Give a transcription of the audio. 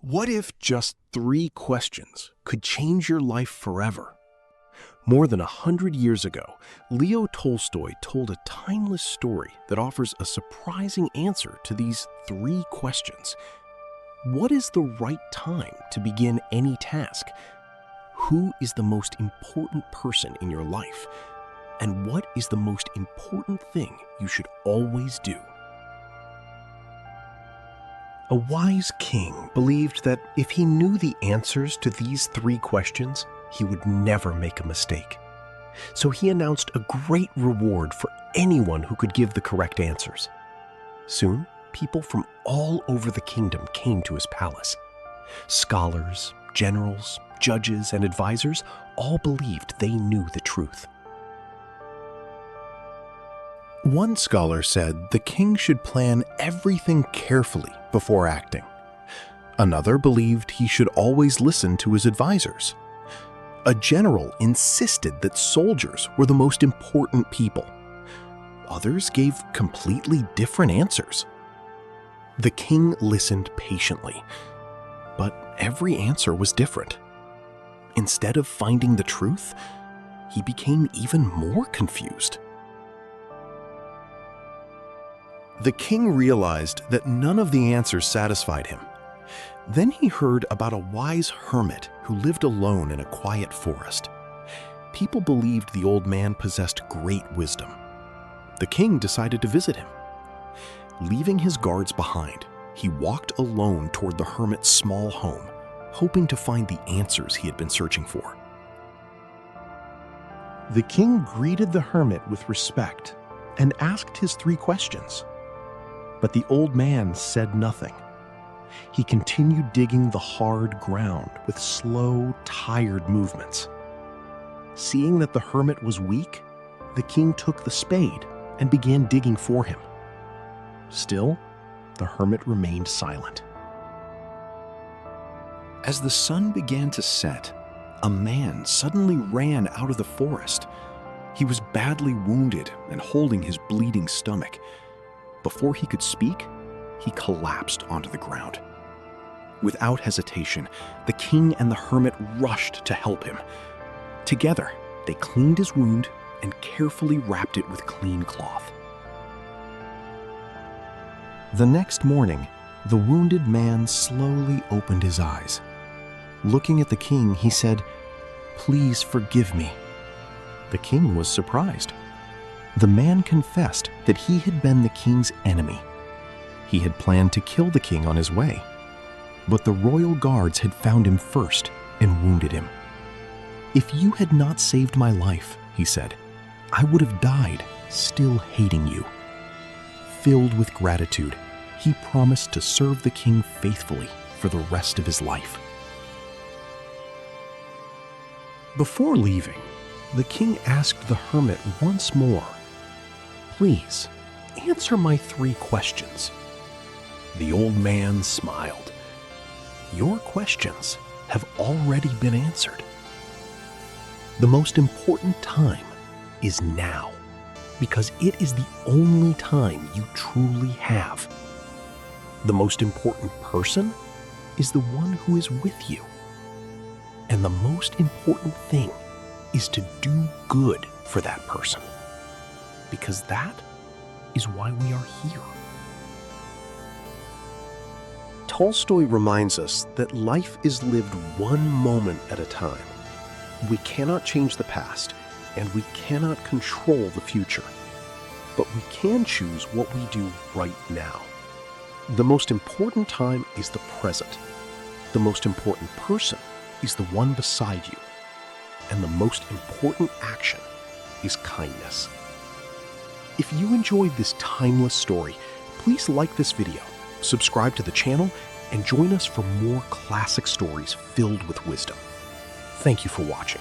What if just 3 questions could change your life forever? More than 100 years ago, Leo Tolstoy told a timeless story that offers a surprising answer to these 3 questions. What is the right time to begin any task? Who is the most important person in your life? And what is the most important thing you should always do? A wise king believed that if he knew the answers to these 3 questions, he would never make a mistake. So he announced a great reward for anyone who could give the correct answers. Soon, people from all over the kingdom came to his palace. Scholars, generals, judges, and advisors all believed they knew the truth. One scholar said the king should plan everything carefully before acting. Another believed he should always listen to his advisors. A general insisted that soldiers were the most important people. Others gave completely different answers. The king listened patiently, but every answer was different. Instead of finding the truth, he became even more confused. The king realized that none of the answers satisfied him. Then he heard about a wise hermit who lived alone in a quiet forest. People believed the old man possessed great wisdom. The king decided to visit him. Leaving his guards behind, he walked alone toward the hermit's small home, hoping to find the answers he had been searching for. The king greeted the hermit with respect and asked his 3 questions. But the old man said nothing. He continued digging the hard ground with slow, tired movements. Seeing that the hermit was weak, the king took the spade and began digging for him. Still, the hermit remained silent. As the sun began to set, a man suddenly ran out of the forest. He was badly wounded and holding his bleeding stomach. Before he could speak, he collapsed onto the ground. Without hesitation, the king and the hermit rushed to help him. Together, they cleaned his wound and carefully wrapped it with clean cloth. The next morning, the wounded man slowly opened his eyes. Looking at the king, he said, "Please forgive me." The king was surprised. The man confessed that he had been the king's enemy. He had planned to kill the king on his way, but the royal guards had found him first and wounded him. "If you had not saved my life," he said, "I would have died still hating you." Filled with gratitude, he promised to serve the king faithfully for the rest of his life. Before leaving, the king asked the hermit once more, "Please, answer my 3 questions." The old man smiled. "Your questions have already been answered. The most important time is now, because it is the only time you truly have. The most important person is the one who is with you. And the most important thing is to do good for that person, because that is why we are here." Tolstoy reminds us that life is lived one moment at a time. We cannot change the past, and we cannot control the future, but we can choose what we do right now. The most important time is the present. The most important person is the one beside you. And the most important action is kindness. If you enjoyed this timeless story, please like this video, subscribe to the channel, and join us for more classic stories filled with wisdom. Thank you for watching.